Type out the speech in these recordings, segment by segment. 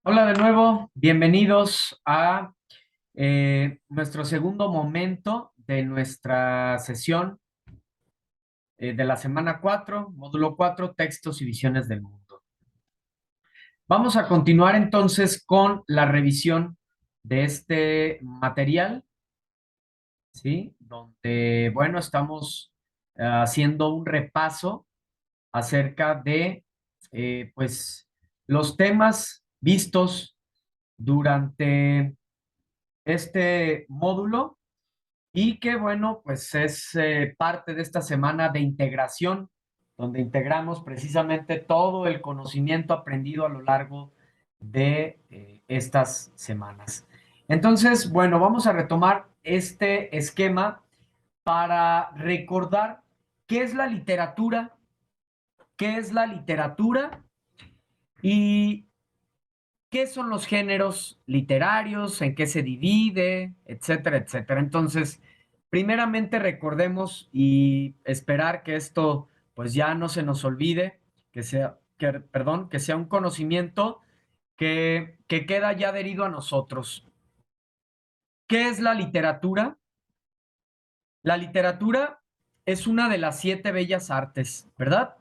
Hola de nuevo, bienvenidos a nuestro segundo momento de nuestra sesión de la semana 4, módulo 4, textos y visiones del mundo. Vamos a continuar entonces con la revisión de este material, ¿sí? Donde, bueno, estamos haciendo un repaso acerca de, pues, los temas vistos durante este módulo y que bueno, pues es parte de esta semana de integración, donde integramos precisamente todo el conocimiento aprendido a lo largo de estas semanas. Entonces, bueno, vamos a retomar este esquema para recordar qué es la literatura, qué es la literatura y qué son los géneros literarios, en qué se divide, etcétera, etcétera. Entonces, primeramente recordemos y esperar que esto pues ya no se nos olvide, perdón, que sea un conocimiento que queda ya adherido a nosotros. ¿Qué es la literatura? La literatura es una de las siete bellas artes, ¿verdad?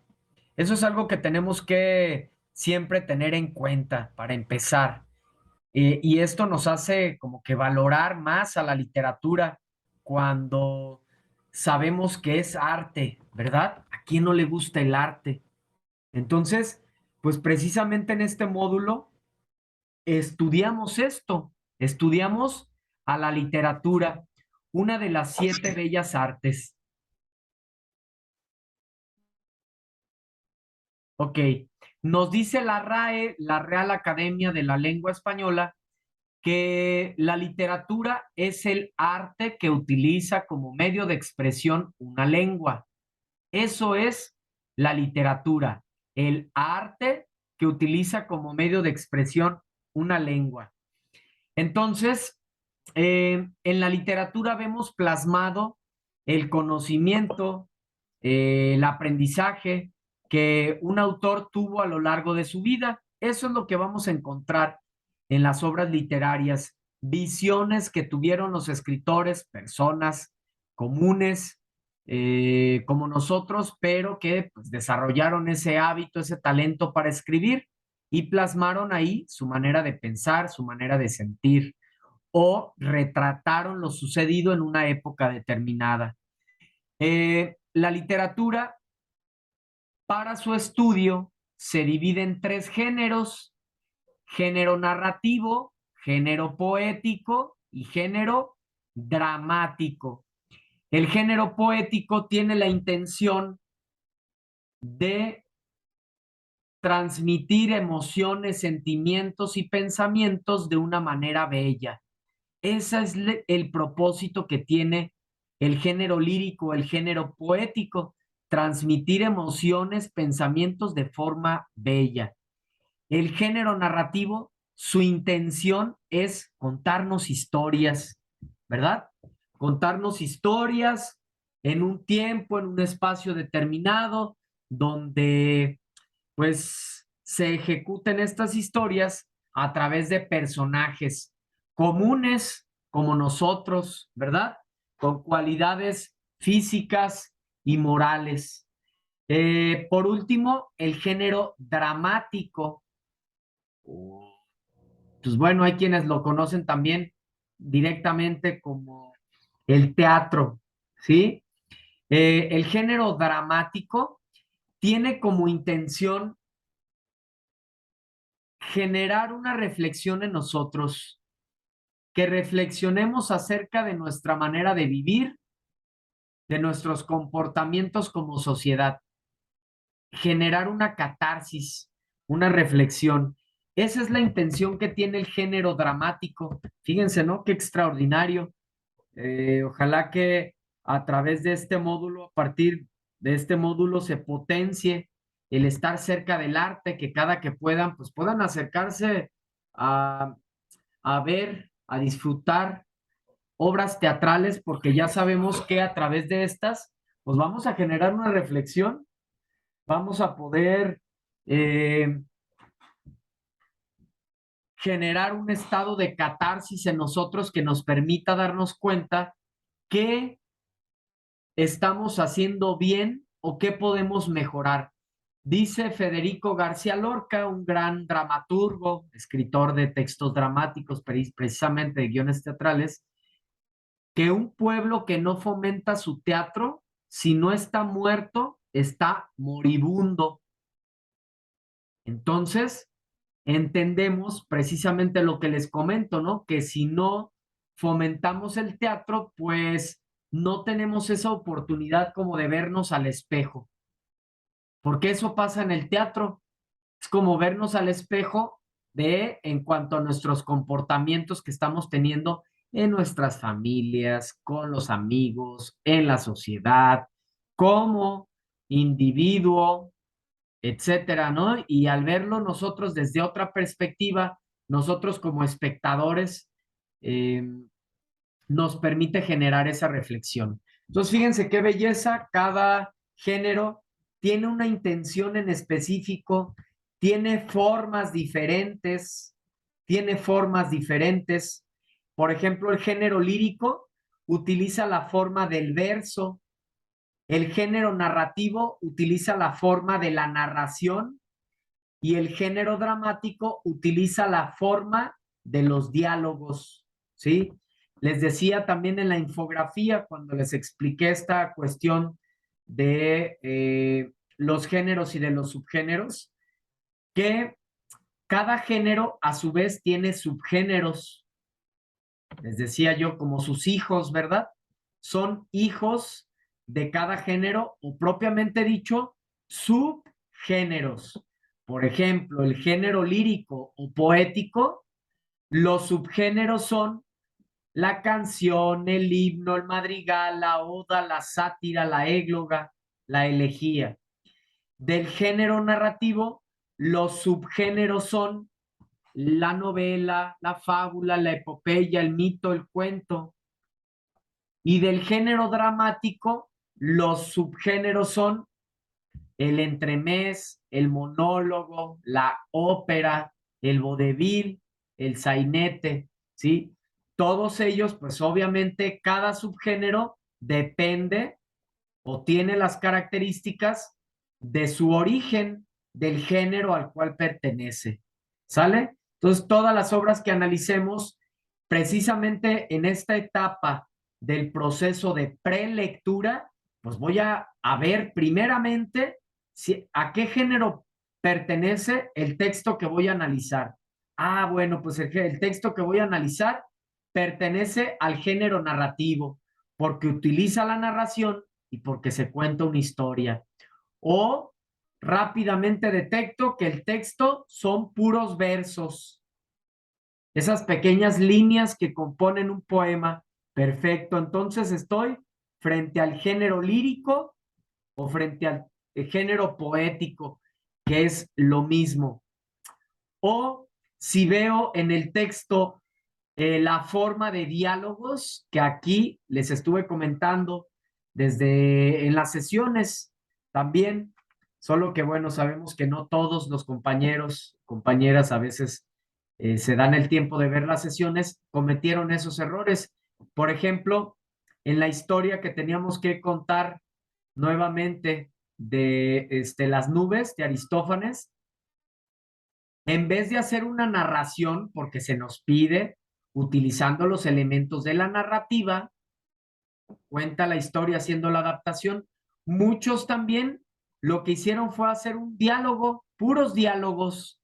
Eso es algo que tenemos que siempre tener en cuenta para empezar. Y esto nos hace como que valorar más a la literatura cuando sabemos que es arte, ¿verdad? ¿A quién no le gusta el arte? Entonces, pues precisamente en este módulo estudiamos esto, estudiamos a la literatura, una de las siete bellas artes. Ok, nos dice la RAE, la Real Academia de la Lengua Española, que la literatura es el arte que utiliza como medio de expresión una lengua. Eso es la literatura, el arte que utiliza como medio de expresión una lengua. Entonces, en la literatura vemos plasmado el conocimiento, el aprendizaje que un autor tuvo a lo largo de su vida. Eso es lo que vamos a encontrar en las obras literarias, visiones que tuvieron los escritores, personas comunes como nosotros, pero que pues, desarrollaron ese hábito, ese talento para escribir y plasmaron ahí su manera de pensar, su manera de sentir o retrataron lo sucedido en una época determinada. La literatura para su estudio se divide en tres géneros: género narrativo, género poético y género dramático. El género poético tiene la intención de transmitir emociones, sentimientos y pensamientos de una manera bella. Ese es el propósito que tiene el género lírico, el género poético, transmitir emociones, pensamientos de forma bella. El género narrativo, su intención es contarnos historias, ¿verdad? Contarnos historias en un tiempo, en un espacio determinado, donde pues se ejecuten estas historias a través de personajes comunes como nosotros, ¿verdad? Con cualidades físicas y morales. Por último, el género dramático. Pues bueno, hay quienes lo conocen también directamente como el teatro, ¿sí? El género dramático tiene como intención generar una reflexión en nosotros, que reflexionemos acerca de nuestra manera de vivir, de nuestros comportamientos como sociedad, generar una catarsis, una reflexión. Esa es la intención que tiene el género dramático. Fíjense, ¿no? Qué extraordinario. Ojalá que a través de este módulo, a partir de este módulo, se potencie el estar cerca del arte, que cada que puedan, pues puedan acercarse a, a ver, a disfrutar obras teatrales, porque ya sabemos que a través de estas, pues vamos a generar una reflexión, vamos a poder eh, generar un estado de catarsis en nosotros que nos permita darnos cuenta qué estamos haciendo bien o qué podemos mejorar. Dice Federico García Lorca, un gran dramaturgo, escritor de textos dramáticos, precisamente de guiones teatrales, que un pueblo que no fomenta su teatro, si no está muerto, está moribundo. Entonces, entendemos precisamente lo que les comento, ¿no? Que si no fomentamos el teatro, pues no tenemos esa oportunidad como de vernos al espejo, porque eso pasa en el teatro. Es como vernos al espejo de en cuanto a nuestros comportamientos que estamos teniendo en nuestras familias, con los amigos, en la sociedad, como individuo, etcétera, ¿no? Y al verlo nosotros desde otra perspectiva, nosotros como espectadores, eh, nos permite generar esa reflexión. Entonces, fíjense qué belleza, cada género tiene una intención en específico, tiene formas diferentes, tiene formas diferentes. Por ejemplo, el género lírico utiliza la forma del verso, el género narrativo utiliza la forma de la narración y el género dramático utiliza la forma de los diálogos, ¿sí? Les decía también en la infografía, cuando les expliqué esta cuestión de los géneros y de los subgéneros, que cada género a su vez tiene subgéneros. Les decía yo, como sus hijos, ¿verdad? Son hijos de cada género o propiamente dicho, subgéneros. Por ejemplo, el género lírico o poético, los subgéneros son la canción, el himno, el madrigal, la oda, la sátira, la égloga, la elegía. Del género narrativo, los subgéneros son la novela, la fábula, la epopeya, el mito, el cuento. Y del género dramático, los subgéneros son el entremés, el monólogo, la ópera, el vodevil, el sainete, ¿sí? Todos ellos, pues obviamente cada subgénero depende o tiene las características de su origen, del género al cual pertenece, ¿sale? Entonces, todas las obras que analicemos precisamente en esta etapa del proceso de prelectura, pues voy a ver primeramente a qué género pertenece el texto que voy a analizar. Ah, bueno, pues el texto que voy a analizar pertenece al género narrativo, porque utiliza la narración y porque se cuenta una historia. O rápidamente detecto que el texto son puros versos, esas pequeñas líneas que componen un poema. Perfecto, entonces estoy frente al género lírico o frente al género poético, que es lo mismo. O si veo en el texto la forma de diálogos que aquí les estuve comentando desde en las sesiones también, solo que bueno, sabemos que no todos los compañeros, compañeras a veces se dan el tiempo de ver las sesiones, cometieron esos errores. Por ejemplo, en la historia que teníamos que contar nuevamente de las nubes de Aristófanes, en vez de hacer una narración, porque se nos pide, utilizando los elementos de la narrativa, cuenta la historia haciendo la adaptación, muchos también lo que hicieron fue hacer un diálogo, puros diálogos.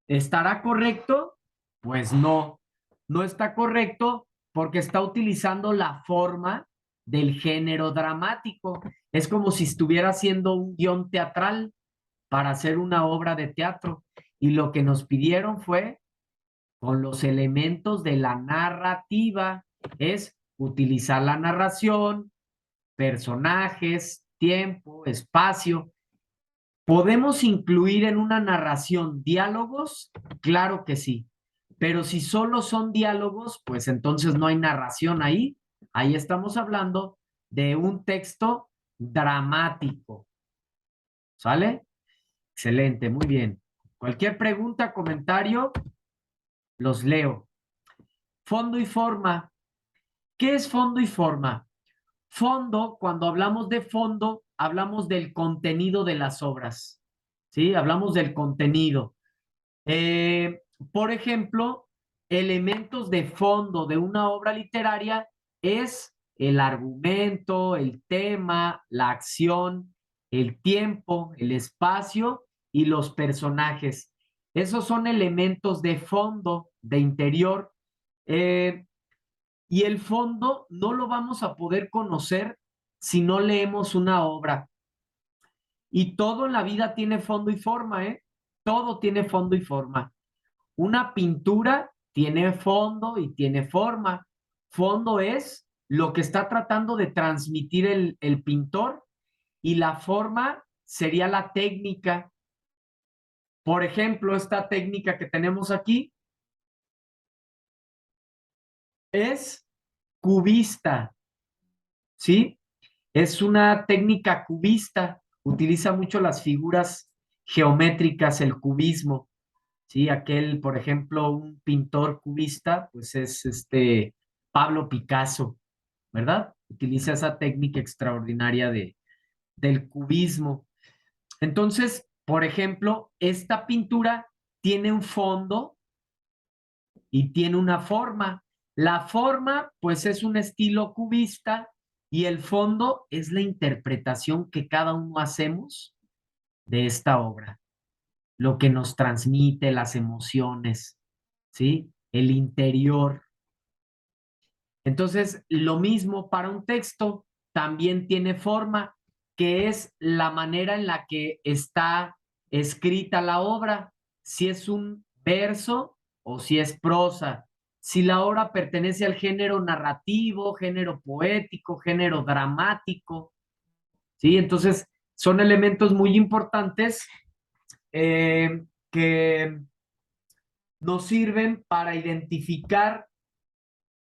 ¿Estará correcto? Pues no, no está correcto porque está utilizando la forma del género dramático. Es como si estuviera haciendo un guión teatral para hacer una obra de teatro. Y lo que nos pidieron fue, con los elementos de la narrativa, es utilizar la narración, personajes, tiempo, espacio. ¿Podemos incluir en una narración diálogos? Claro que sí. Pero si solo son diálogos, pues entonces no hay narración ahí. Ahí estamos hablando de un texto dramático. ¿Sale? Excelente, muy bien. Cualquier pregunta, comentario. los leo. Fondo y forma. ¿Qué es fondo y forma? Fondo, cuando hablamos de fondo, hablamos del contenido de las obras, ¿sí? Hablamos del contenido. Eh, por ejemplo, elementos de fondo de una obra literaria es el argumento, el tema, la acción, el tiempo, el espacio y los personajes. Esos son elementos de fondo, de interior. Eh, y el fondo no lo vamos a poder conocer si no leemos una obra. Y todo en la vida tiene fondo y forma, ¿eh? Todo tiene fondo y forma. Una pintura tiene fondo y tiene forma. Fondo es lo que está tratando de transmitir el pintor y la forma sería la técnica. Por ejemplo, esta técnica que tenemos aquí es cubista, ¿sí? Es una técnica cubista, utiliza mucho las figuras geométricas, el cubismo, ¿sí? Aquel, por ejemplo, un pintor cubista, pues es Pablo Picasso, ¿verdad? Utiliza esa técnica extraordinaria del cubismo. Entonces, por ejemplo, esta pintura tiene un fondo y tiene una forma. La forma, pues es un estilo cubista y el fondo es la interpretación que cada uno hacemos de esta obra, lo que nos transmite, las emociones, ¿sí? El interior. Entonces, lo mismo para un texto, también tiene forma, que es la manera en la que está escrita la obra, si es un verso o si es prosa, si la obra pertenece al género narrativo, género poético, género dramático, ¿sí? Entonces, son elementos muy importantes que nos sirven para identificar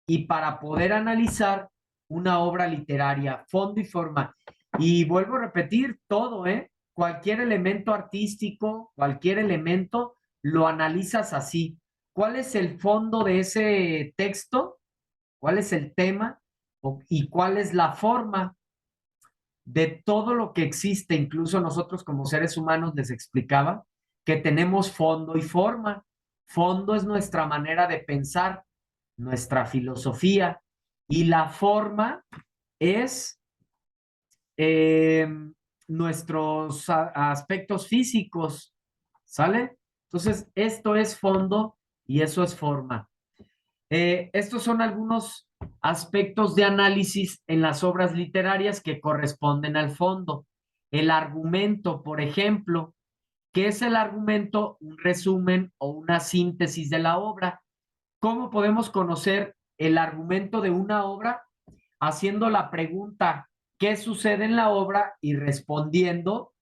y para poder analizar una obra literaria, fondo y forma. Y vuelvo a repetir todo, ¿eh? Cualquier elemento artístico, cualquier elemento, lo analizas así. ¿Cuál es el fondo de ese texto? ¿Cuál es el tema? ¿Y cuál es la forma de todo lo que existe? Incluso nosotros como seres humanos les explicaba que tenemos fondo y forma. Fondo es nuestra manera de pensar, nuestra filosofía, y la forma es eh, nuestros aspectos físicos, ¿sale? Entonces, esto es fondo y eso es forma. Estos son algunos aspectos de análisis en las obras literarias que corresponden al fondo. El argumento, por ejemplo, ¿qué es el argumento? Un resumen o una síntesis de la obra. ¿Cómo podemos conocer el argumento de una obra? Haciendo la pregunta, ¿qué sucede en la obra? Y respondiendo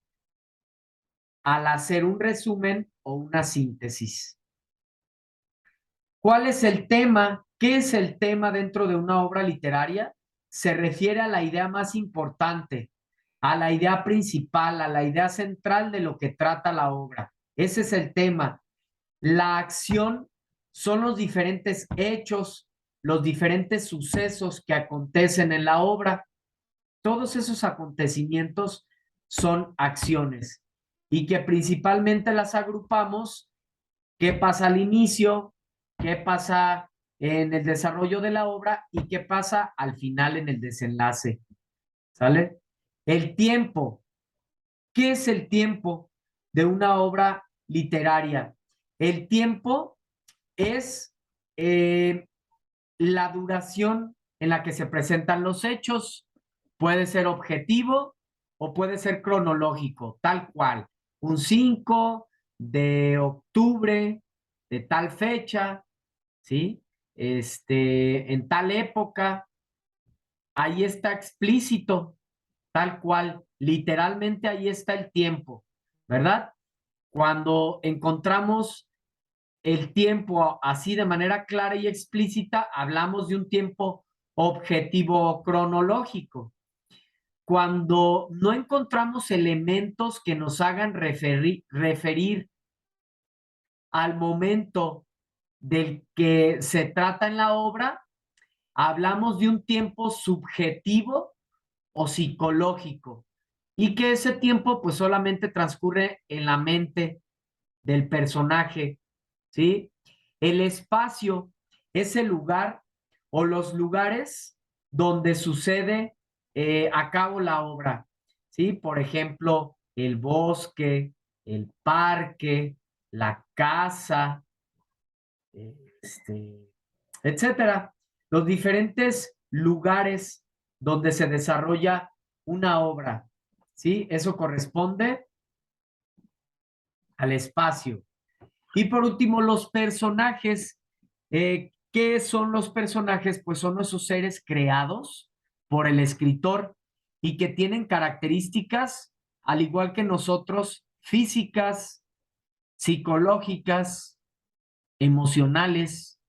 al hacer un resumen o una síntesis. ¿Cuál es el tema? ¿Qué es el tema dentro de una obra literaria? Se refiere a la idea más importante, a la idea principal, a la idea central de lo que trata la obra. Ese es el tema. La acción son los diferentes hechos, los diferentes sucesos que acontecen en la obra. Todos esos acontecimientos son acciones y que principalmente las agrupamos. ¿Qué pasa al inicio? ¿Qué pasa en el desarrollo de la obra? ¿Y qué pasa al final en el desenlace? ¿Sale? El tiempo. ¿Qué es el tiempo de una obra literaria? El tiempo es la duración en la que se presentan los hechos. Puede ser objetivo o puede ser cronológico, tal cual. Un 5 de octubre de tal fecha, ¿sí? En tal época, ahí está explícito, tal cual, literalmente ahí está el tiempo, ¿verdad? Cuando encontramos el tiempo así de manera clara y explícita, hablamos de un tiempo objetivo cronológico. Cuando no encontramos elementos que nos hagan referir al momento del que se trata en la obra, hablamos de un tiempo subjetivo o psicológico y que ese tiempo pues solamente transcurre en la mente del personaje, ¿sí? El espacio es el lugar o los lugares donde sucede a cabo la obra, ¿sí? Por ejemplo, el bosque, el parque, la casa, este, etcétera. Los diferentes lugares donde se desarrolla una obra, ¿sí? Eso corresponde al espacio. Y por último, los personajes. ¿Qué son los personajes? Pues son esos seres creados por el escritor y que tienen características, al igual que nosotros, físicas, psicológicas, emocionales,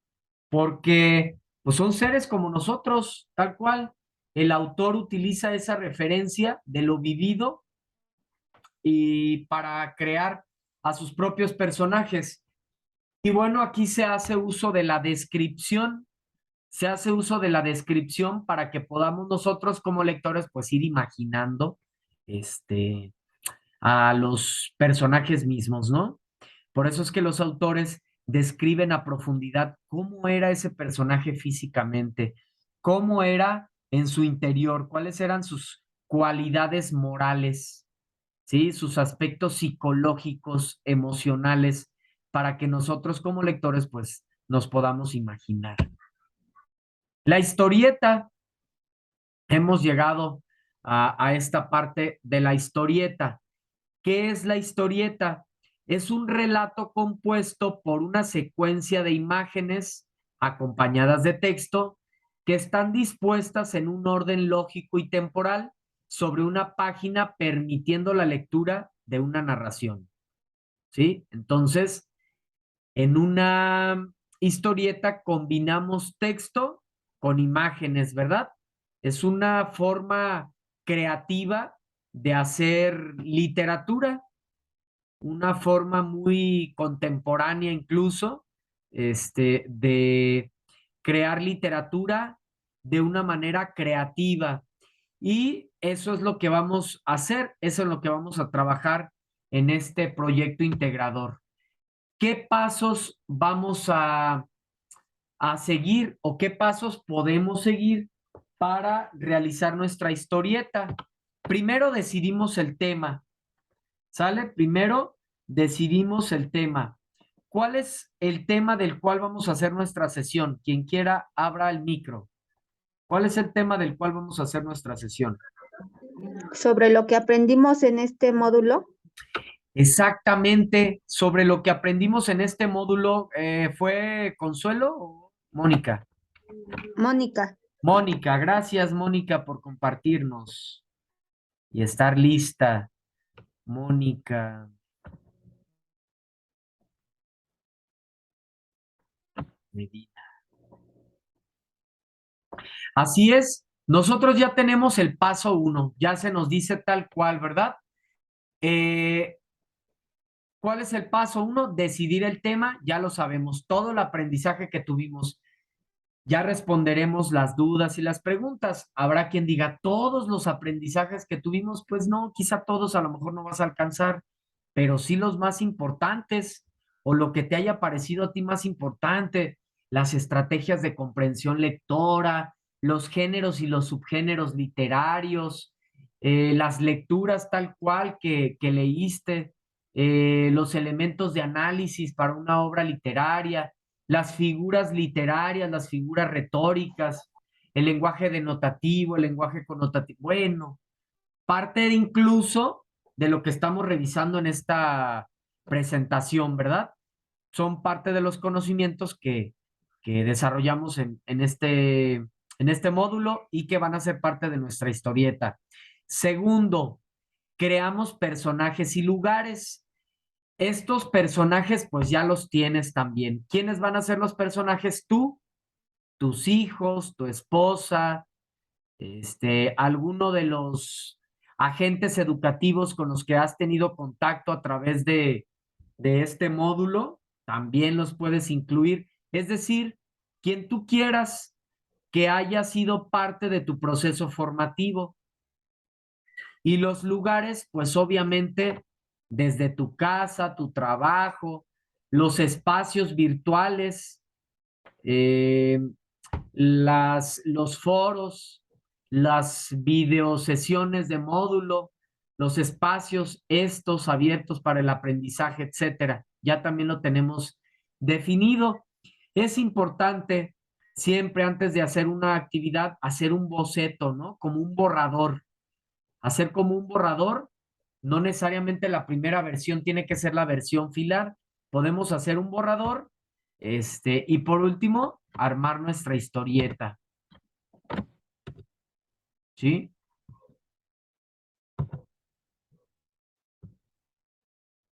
porque pues son seres como nosotros, tal cual. El autor utiliza esa referencia de lo vivido y para crear a sus propios personajes. Y bueno, aquí se hace uso de la descripción, se hace uso de la descripción para que podamos nosotros como lectores pues ir imaginando este, a los personajes mismos, ¿no? Por eso es que los autores describen a profundidad cómo era ese personaje físicamente, cómo era en su interior, cuáles eran sus cualidades morales, ¿sí? Sus aspectos psicológicos, emocionales, para que nosotros como lectores pues nos podamos imaginar. La historieta, hemos llegado a esta parte de la historieta. ¿Qué es la historieta? Es un relato compuesto por una secuencia de imágenes acompañadas de texto que están dispuestas en un orden lógico y temporal sobre una página permitiendo la lectura de una narración. ¿Sí? Entonces, en una historieta combinamos texto con imágenes, ¿verdad? Es una forma creativa de hacer literatura, una forma muy contemporánea incluso, de crear literatura de una manera creativa. Y eso es lo que vamos a hacer, eso es lo que vamos a trabajar en este proyecto integrador. ¿Qué pasos vamos a seguir o qué pasos podemos seguir para realizar nuestra historieta? Primero decidimos el tema, ¿sale? Primero decidimos el tema. ¿Cuál es el tema del cual vamos a hacer nuestra sesión? Quien quiera, abra el micro. ¿Cuál es el tema del cual vamos a hacer nuestra sesión? Sobre lo que aprendimos en este módulo. Exactamente sobre lo que aprendimos en este módulo. ¿Fue Consuelo o Mónica? Mónica, Mónica, gracias Mónica por compartirnos y estar lista. Mónica Medina. Así es, nosotros ya tenemos el paso uno, ya se nos dice tal cual, ¿verdad? Eh, ¿Cuál es el paso uno? Decidir el tema, ya lo sabemos, todo el aprendizaje que tuvimos. Ya responderemos las dudas y las preguntas. Habrá quien diga, todos los aprendizajes que tuvimos, pues no, quizá todos a lo mejor no vas a alcanzar, pero sí los más importantes o lo que te haya parecido a ti más importante, las estrategias de comprensión lectora, los géneros y los subgéneros literarios, las lecturas tal cual que leíste, los elementos de análisis para una obra literaria, las figuras literarias, las figuras retóricas, el lenguaje denotativo, el lenguaje connotativo. Bueno, parte de incluso de lo que estamos revisando en esta presentación, ¿verdad? Son parte de los conocimientos que desarrollamos en este módulo y que van a ser parte de nuestra historieta. Segundo, creamos personajes y lugares. Estos personajes, pues ya los tienes también. ¿Quiénes van a ser los personajes? Tú, tus hijos, tu esposa, alguno de los agentes educativos con los que has tenido contacto a través de este módulo, también los puedes incluir. Es decir, quien tú quieras que haya sido parte de tu proceso formativo. Y los lugares, pues obviamente, desde tu casa, tu trabajo, los espacios virtuales, eh, los foros, las videosesiones de módulo, los espacios estos abiertos para el aprendizaje, etcétera. Ya también lo tenemos definido. Es importante siempre antes de hacer una actividad, hacer un boceto, ¿no? Como un borrador. Hacer como un borrador, no necesariamente la primera versión tiene que ser la versión final. Podemos hacer un borrador, y por último, armar nuestra historieta. ¿Sí?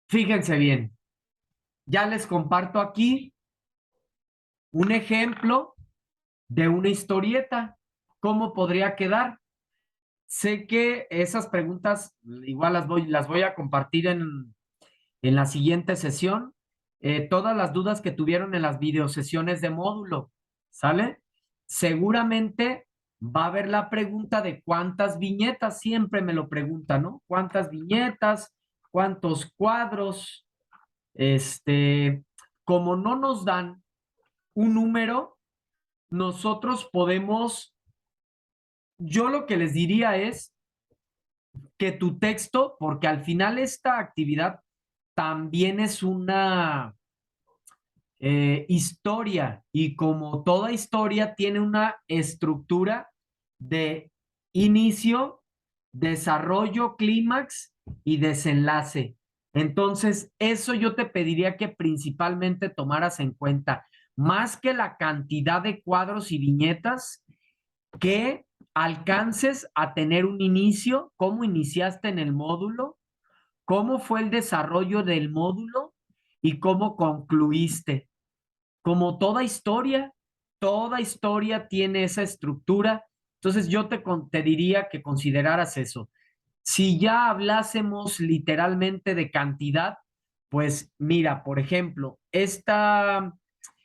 Fíjense bien, ya les comparto aquí un ejemplo de una historieta. ¿Cómo podría quedar? Sé que esas preguntas igual las voy a compartir en la siguiente sesión. Todas las dudas que tuvieron en las videosesiones de módulo, ¿sale? Seguramente va a haber la pregunta de cuántas viñetas, siempre me lo preguntan, ¿no? ¿Cuántas viñetas? ¿Cuántos cuadros? Como no nos dan un número, nosotros podemos, yo lo que les diría es que tu texto, porque al final esta actividad también es una historia y como toda historia tiene una estructura de inicio, desarrollo, clímax y desenlace. Entonces, eso yo te pediría que principalmente tomaras en cuenta, más que la cantidad de cuadros y viñetas, que alcances a tener un inicio, cómo iniciaste en el módulo, cómo fue el desarrollo del módulo y cómo concluiste. Como toda historia tiene esa estructura. Entonces yo te diría que consideraras eso. Si ya hablásemos literalmente de cantidad, pues mira, por ejemplo, esta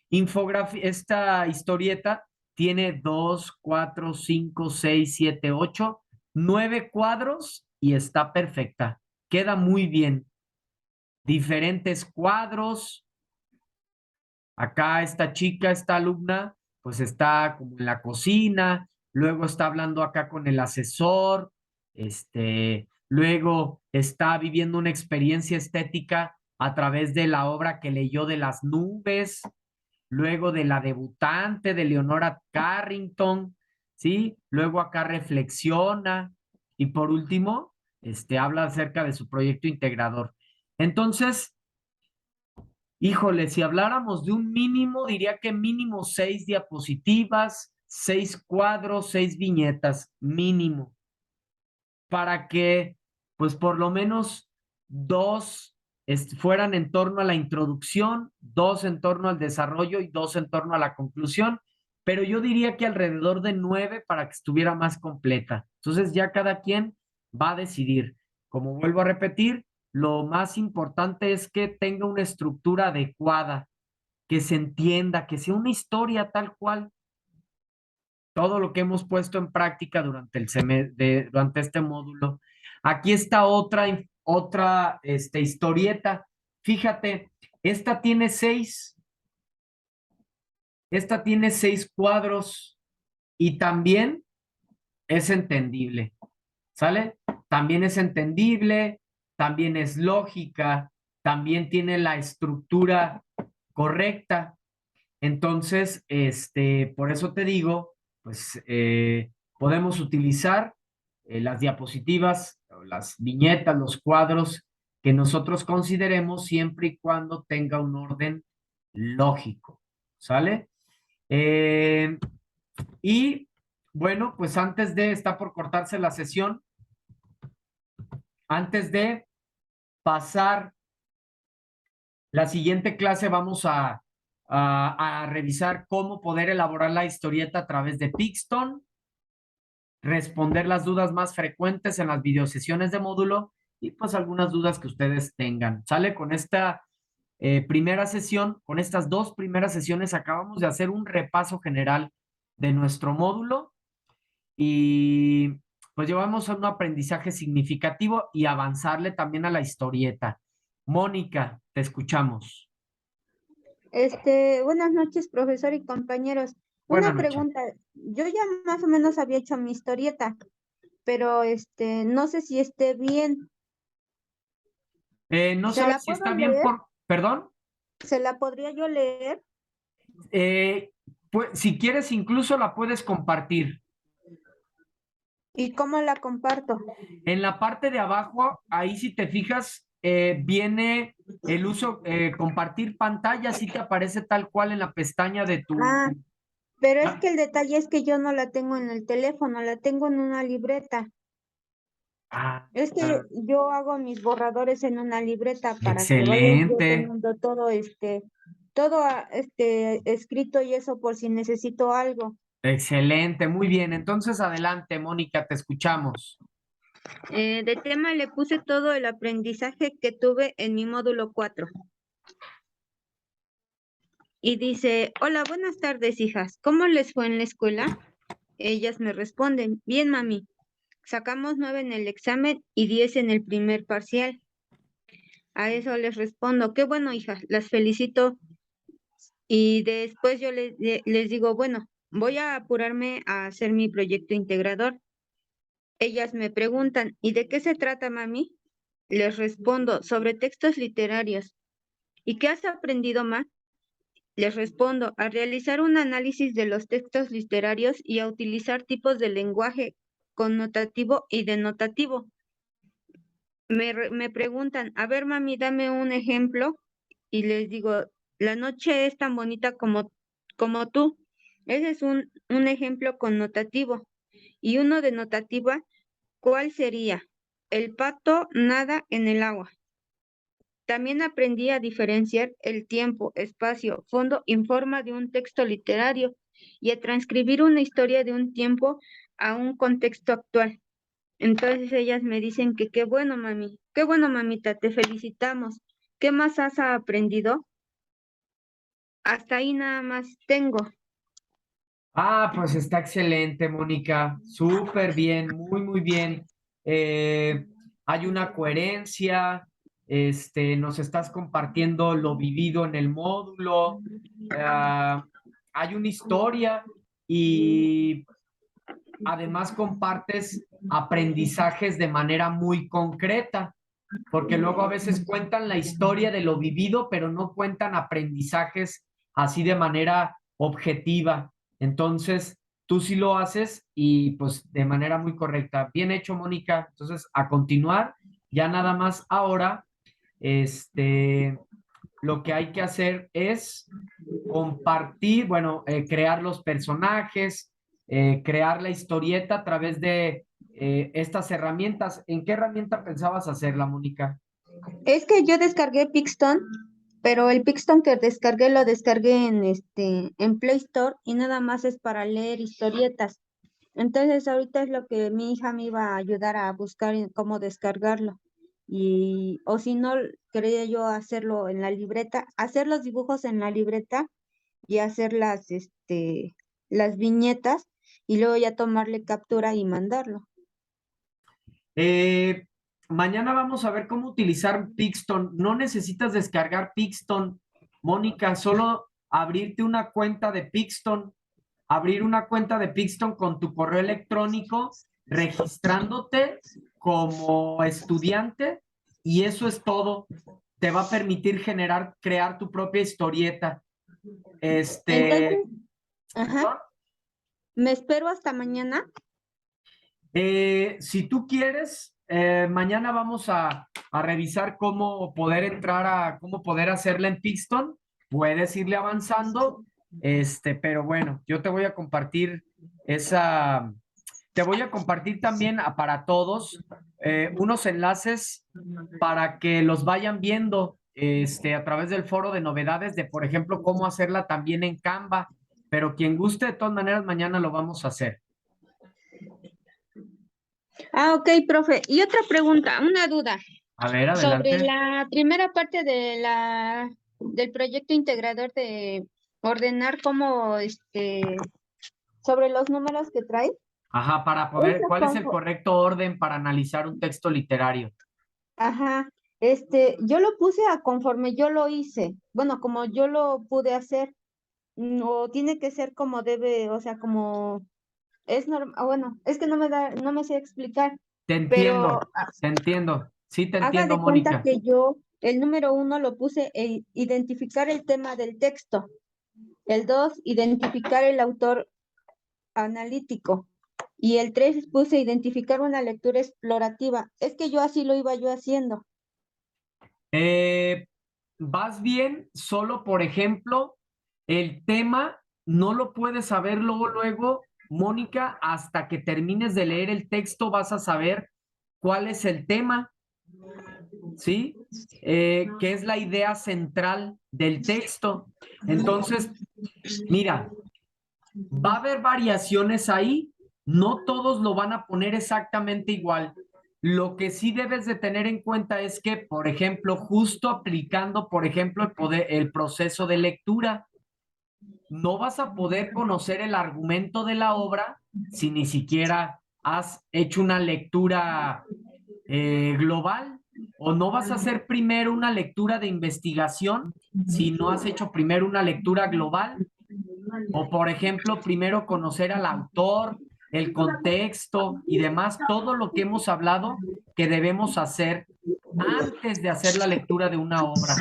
infografía, esta historieta tiene 2, 4, 5, 6, 7, 8, 9 cuadros y está perfecta. Queda muy bien. Diferentes cuadros. Acá esta chica, esta alumna, pues está como en la cocina, luego está hablando acá con el asesor, luego está viviendo una experiencia estética a través de la obra que leyó de las nubes, luego de la debutante de Leonora Carrington, ¿sí? Luego acá reflexiona y por último, habla acerca de su proyecto integrador. Entonces, híjole, si habláramos de un mínimo, diría que mínimo 6 diapositivas, 6 cuadros, 6 viñetas, mínimo, para que, pues por lo menos dos fueran en torno a la introducción, dos en torno al desarrollo y dos en torno a la conclusión, pero yo diría que alrededor de 9 para que estuviera más completa. Entonces ya cada quien va a decidir. Como vuelvo a repetir, lo más importante es que tenga una estructura adecuada, que se entienda, que sea una historia tal cual. Todo lo que hemos puesto en práctica durante durante este módulo. Aquí está otra historieta. Fíjate, esta tiene seis cuadros y también es entendible, ¿sale? También es entendible, también es lógica, también tiene la estructura correcta. Entonces, por eso te digo, pues podemos utilizar las diapositivas, las viñetas, los cuadros que nosotros consideremos siempre y cuando tenga un orden lógico, ¿sale? Y bueno, pues está por cortarse la sesión, antes de pasar la siguiente clase, vamos a revisar cómo poder elaborar la historieta a través de Pixton, responder las dudas más frecuentes en las videosesiones de módulo y pues algunas dudas que ustedes tengan. ¿Sale? Con esta primera sesión, con estas dos primeras sesiones acabamos de hacer un repaso general de nuestro módulo y pues llevamos a un aprendizaje significativo y avanzarle también a la historieta. Mónica, te escuchamos. Buenas noches, profesor y compañeros. Buenas Una noches. pregunta, yo ya más o menos había hecho mi historieta, pero no sé si esté bien. No ¿Se sabes la si puedo está bien leer? perdón. ¿Se la podría yo leer? Pues, si quieres, incluso la puedes compartir. ¿Y cómo la comparto? En la parte de abajo, ahí si te fijas, viene el uso, compartir pantalla, si te aparece tal cual en la pestaña de tu... Ah, pero es Ah, que el detalle es que yo no la tengo en el teléfono, la tengo en una libreta. ah, Es que yo hago mis borradores en una libreta para que vaya yo excelente, teniendo todo escrito y eso por si necesito algo. excelente, muy bien. Entonces, adelante, Mónica, te escuchamos. De tema le puse todo el aprendizaje que tuve en mi módulo 4. Y dice, hola, buenas tardes, hijas. ¿Cómo les fue en la escuela? Ellas me responden, bien, mami. Sacamos 9 en el examen y 10 en el primer parcial. A eso les respondo, qué bueno, hijas, las felicito. Y después yo les digo, bueno, voy a apurarme a hacer mi proyecto integrador. Ellas me preguntan, ¿y de qué se trata, mami? Les respondo, sobre textos literarios. ¿Y qué has aprendido más? Les respondo, a realizar un análisis de los textos literarios y a utilizar tipos de lenguaje connotativo y denotativo. Me preguntan, a ver, mami, dame un ejemplo. Y les digo, la noche es tan bonita como tú. Ese es un ejemplo connotativo. Y uno denotativa, ¿cuál sería? El pato nada en el agua. También aprendí a diferenciar el tiempo, espacio, fondo en forma de un texto literario y a transcribir una historia de un tiempo a un contexto actual. Entonces ellas me dicen que qué bueno, mami, qué bueno, mamita, te felicitamos. ¿Qué más has aprendido? Hasta ahí nada más tengo. Ah, pues está excelente, Mónica. Súper bien, muy, muy bien. Eh, Hay una coherencia, nos estás compartiendo lo vivido en el módulo, hay una historia y además compartes aprendizajes de manera muy concreta, porque luego a veces cuentan la historia de lo vivido, pero no cuentan aprendizajes así de manera objetiva. Entonces, tú sí lo haces y pues de manera muy correcta. Bien hecho, Mónica. Entonces, a continuar, ya nada más ahora, este, lo que hay que hacer es compartir, bueno, crear los personajes, crear la historieta a través de estas herramientas. ¿En qué herramienta pensabas hacerla, Mónica? Es que yo descargué Pixton, pero el Pixton que descargué lo descargué en Play Store y nada más es para leer historietas. Entonces ahorita es lo que mi hija me iba a ayudar a buscar en cómo descargarlo. O si no, quería yo hacerlo en la libreta, hacer los dibujos en la libreta y hacer las viñetas y luego ya tomarle captura y mandarlo. Eh, Mañana vamos a ver cómo utilizar Pixton. No necesitas descargar Pixton, Mónica, solo abrirte una cuenta de Pixton, abrir una cuenta de Pixton con tu correo electrónico, registrándote como estudiante y eso es todo. Te va a permitir crear tu propia historieta. Entonces, ajá, ¿Perdón? me espero hasta mañana. Si tú quieres, mañana vamos a revisar cómo poder entrar cómo poder hacerla en Pixton. Puedes irle avanzando, pero bueno, yo te voy a compartir te voy a compartir también para todos unos enlaces para que los vayan viendo, a través del foro de novedades de, por ejemplo, cómo hacerla también en Canva. Pero quien guste, de todas maneras, mañana lo vamos a hacer. Ah, ok, profe. Una duda. A ver, Sobre adelante. la primera parte de la del proyecto integrador de ordenar como sobre los números que trae. Ajá, para poder, Esa ¿cuál es el confo- correcto orden para analizar un texto literario? Ajá, yo lo puse a conforme yo lo hice, bueno, como yo lo pude hacer, o tiene que ser como debe, o sea, como es normal, bueno, es que no me sé explicar, Te pero entiendo, te entiendo. Sí, te haga entiendo, de cuenta Mónica. que yo, el número uno lo puse identificar el tema del texto, el dos, identificar el autor analítico, y el tres puse identificar una lectura explorativa. Es que yo así lo iba yo haciendo. Eh, vas bien, solo por ejemplo, el tema no lo puedes saber luego, Mónica, hasta que termines de leer el texto vas a saber cuál es el tema, ¿sí? ¿Qué es la idea central del texto? Entonces, mira, va a haber variaciones ahí, no todos lo van a poner exactamente igual. Lo que sí debes de tener en cuenta es que, por ejemplo, justo aplicando, por ejemplo, el proceso de lectura, no vas a poder conocer el argumento de la obra si ni siquiera has hecho una lectura global, o no vas a hacer primero una lectura de investigación si no has hecho primero una lectura global. O, por ejemplo, primero conocer al autor, el contexto y demás, todo lo que hemos hablado que debemos hacer antes de hacer la lectura de una obra,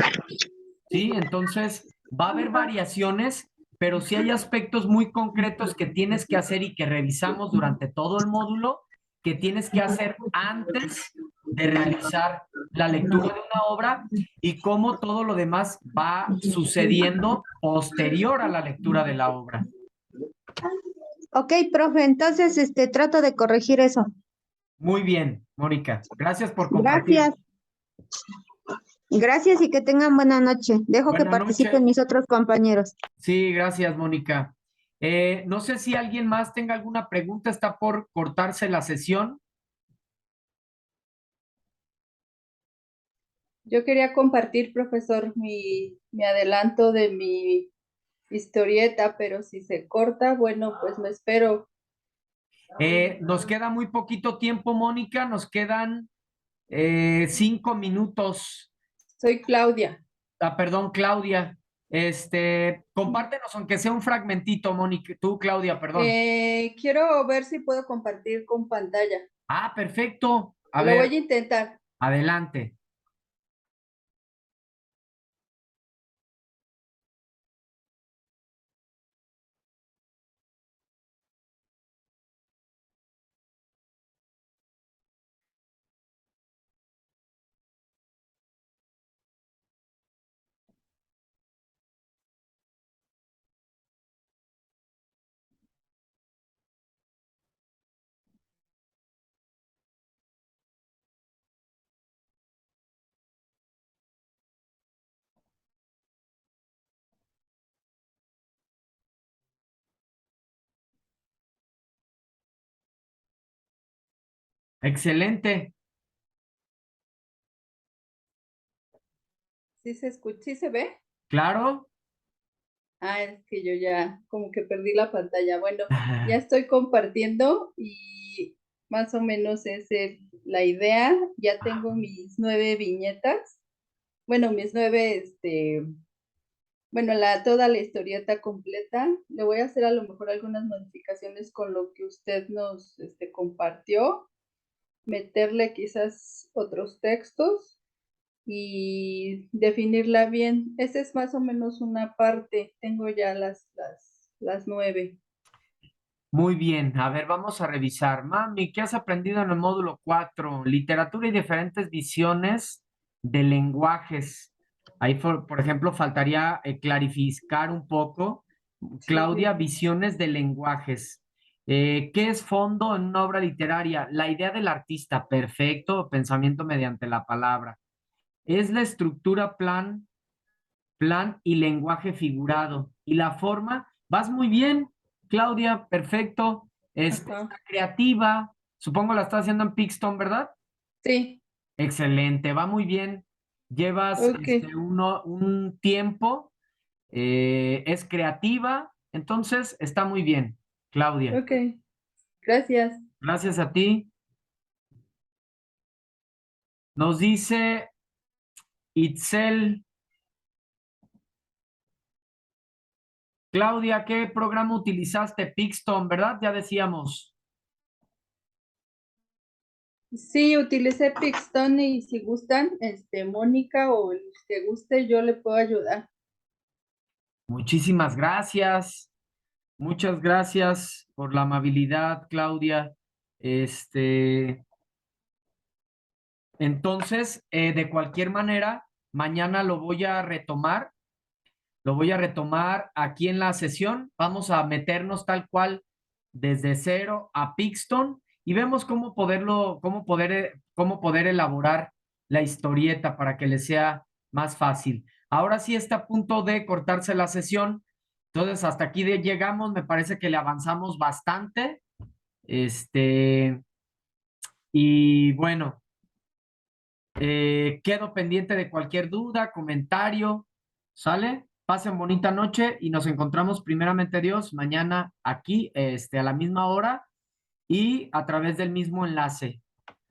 ¿sí? Entonces, va a haber variaciones, pero sí hay aspectos muy concretos que tienes que hacer y que revisamos durante todo el módulo, que tienes que hacer antes de realizar la lectura de una obra y cómo todo lo demás va sucediendo posterior a la lectura de la obra. Ok, profe, entonces trato de corregir eso. Muy bien, Mónica. Gracias por compartir. Gracias, gracias y que tengan buena noche. Dejo que Buenas participen noches. mis otros compañeros. Sí, gracias, Mónica. No sé si alguien más tenga alguna pregunta, está por cortarse la sesión. Yo quería compartir, profesor, mi adelanto de mi historieta, pero si se corta, bueno, pues me espero. Nos queda muy poquito tiempo, Mónica, nos quedan 5 minutos. Soy Claudia. Ah, perdón, Claudia. Compártenos, aunque sea un fragmentito, Mónica, tú, Claudia, perdón. Quiero ver si puedo compartir con pantalla. Ah, perfecto. A Lo voy ver, a intentar. adelante. Excelente. ¿Sí se escucha? ¿Sí se ve? Claro. Ah, es que yo ya como que perdí la pantalla. Bueno, ya estoy compartiendo y más o menos es la idea. Ya tengo mis 9 viñetas. Bueno, mis 9, bueno, toda la historieta completa. Le voy a hacer a lo mejor algunas modificaciones con lo que usted nos compartió, meterle quizás otros textos y definirla bien. Esa es más o menos una parte. Tengo ya las 9. Muy bien, a ver, vamos a revisar. Mami, ¿qué has aprendido en el módulo 4? Literatura y diferentes visiones de lenguajes. Ahí, por ejemplo, faltaría clarificar un poco. Claudia, Sí. visiones de lenguajes. ¿Qué es fondo en una obra literaria? La idea del artista, perfecto, pensamiento mediante la palabra. Es la estructura, plan y lenguaje figurado. Y la forma, vas muy bien, Claudia, perfecto. Ajá. Está creativa. Supongo la estás haciendo en Pixton, ¿verdad? Sí. Excelente, va muy bien. llevas Ok, un tiempo, es creativa, entonces está muy bien, Claudia. ok. Gracias. Gracias a ti. Nos dice Itzel, Claudia, ¿qué programa utilizaste? Pixton, ¿verdad? Ya decíamos. Sí, utilicé Pixton y si gustan, Mónica o el que guste, yo le puedo ayudar. Muchísimas gracias. Muchas gracias por la amabilidad, Claudia. Este, entonces, de cualquier manera, mañana lo voy a retomar aquí en la sesión. Vamos a meternos tal cual desde cero a Pixton y vemos cómo poder elaborar la historieta para que les sea más fácil. Ahora sí está a punto de cortarse la sesión. Entonces, hasta aquí llegamos. Me parece que le avanzamos bastante. Este, y bueno, quedo pendiente de cualquier duda, comentario, ¿sale? Pasen bonita noche y nos encontramos primeramente Dios mañana aquí, a la misma hora y a través del mismo enlace.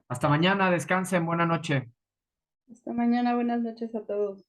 Hasta mañana, descansen, buena noche. Hasta mañana, buenas noches a todos.